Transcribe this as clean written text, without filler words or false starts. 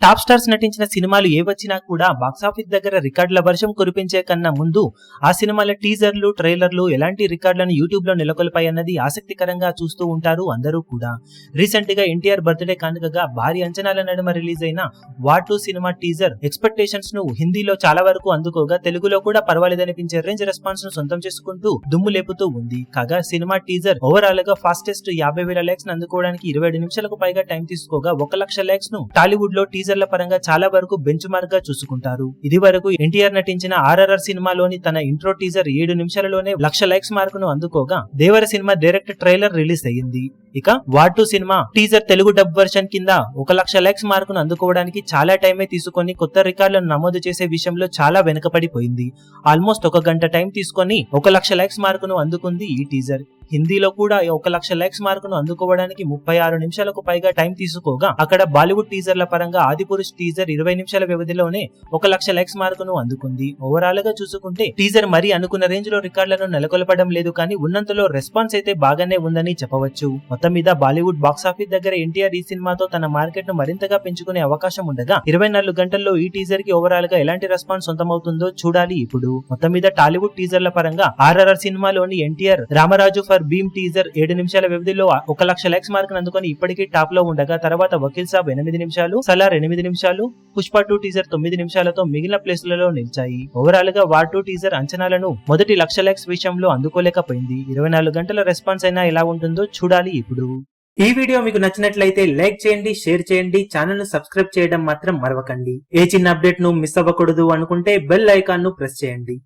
Top stars నటించిన సినిమాలు ఏ వచ్చినా కూడా బాక్సాఫీస్ దగ్గర రికార్డుల వర్షం కురిపించే కన్నా ముందు ఆ సినిమాల టీజర్లు ట్రైలర్లు ఎలాంటి రికార్డులను యూట్యూబ్ లో నెలకొల్పాయన్నది ఆసక్తికరంగా చూస్తూ ఉంటారు అందరూ కూడా. రీసెంట్ గా ఎన్టీఆర్ బర్త్డే కానుకగా భారీ అంచనాల నడుమ రిలీజ్ అయిన వార్ 2 సినిమా టీజర్ ఎక్స్పెక్టేషన్స్ ను హిందీలో చాలా వరకు అందుకోగా తెలుగులో కూడా పర్వాలేదనిపించే రేంజ్ రెస్పాన్స్ ను సొంతం చేసుకుంటూ దుమ్ము లేపుతూ ఉంది. కాగా సినిమా టీజర్ ఓవరాల్ గా ఫాస్టెస్ట్ 50,000 లైక్స్ అందుకోవడానికి 27 నిమిషాలకు పైగా టైం తీసుకోగా 1,00,000 లైక్స్ ను టాలీవుడ్ లో టీజర్ల పరంగా చాలా వరకు బెంచ్ మార్క్ గా చూసుకుంటారు. ఇది వరకు ఎన్టీఆర్ నటించిన RRR సినిమాలోని తన ఇంట్రో టీజర్ 7 నిమిషాలలోనే 1,00,000 లైక్స్ మార్క్ ను అందుకోగా దేవర సినిమా డైరెక్ట్ ట్రైలర్ రిలీజ్ అయ్యింది. ఇక war 2 cinema teaser Telugu dub version కింద 1,00,000 లైక్స్ మార్క్ ను అందుకోవడానికి చాలా టైమే తీసుకొని కొత్త రికార్డులను నమోదు చేసే విషయంలో చాలా వెనుకబడిపోయింది. ఆల్మోస్ట్ 1 గంట టైం తీసుకొని 1,00,000 లైక్స్ మార్క్ ను అందుకుంది ఈ టీజర్. హిందీలో కూడా 1,00,000 లైక్స్ మార్క్ ను అందుకోవడానికి 36 నిమిషాలకు పైగా టైం తీసుకోగా అక్కడ బాలీవుడ్ టీజర్ల పరంగా ఆదిపురుష్ టీజర్ 20 నిమిషాల వ్యవధిలోనే 1,00,000 లైక్స్ మార్క్ ను అందుకుంది. ఓవరాల్ గా చూసుకుంటే టీజర్ మరీ అనుకున్న రేంజ్ లో రికార్డులను నెలకొల్పడం లేదు, కానీ ఉన్నంతలో రెస్పాన్స్ అయితే బాగానే ఉందని చెప్పవచ్చు. మొత్తం మీద బాలీవుడ్ బాక్సాఫీస్ దగ్గర ఎన్టీఆర్ ఈ సినిమాతో తన మార్కెట్ ను మరింతగా పెంచుకునే అవకాశం ఉండగా 24 గంటల్లో ఈ టీజర్ కి ఓవరాల్ గా ఎలాంటి రెస్పాన్స్ సొంతమవుతుందో చూడాలి. ఇప్పుడు మొత్తం మీద టాలీవుడ్ టీజర్ల పరంగా RRR సినిమాలోని ఎన్టీఆర్ రామరాజు భీమ్ టీజర్ 7 నిమిషాల వ్యవధిలో 1,00,000 లైక్స్ మార్క్ అందుకొని ఇప్పటికీ టాప్ లో ఉండగా తర్వాత వకీల్ సాబ్ 8 నిమిషాలు, సలార్ 8 నిమిషాలు, పుష్ప 2 టీజర్ 9 నిమిషాలతో మిగిలిన ప్లేస్లలో నిలిచాయి. ఓవరాల్ గా వార్ 2 టీజర్ అంచనాలను మొదటి 1,00,000 లైక్స్ విషయంలో అందుకోలేకపోయింది. 24 గంటల రెస్పాన్స్ అయినా ఎలా ఉంటుందో చూడాలి. ఇప్పుడు ఈ వీడియో మీకు నచ్చినట్లయితే లైక్ చేయండి, షేర్ చేయండి, ఛానల్ ను సబ్స్క్రైబ్ చేయడం మాత్రం మరవకండి. ఏ చిన్న అప్డేట్ ను మిస్ అవ్వకూడదు అనుకుంటే బెల్ ఐకాన్ ను ప్రెస్ చేయండి.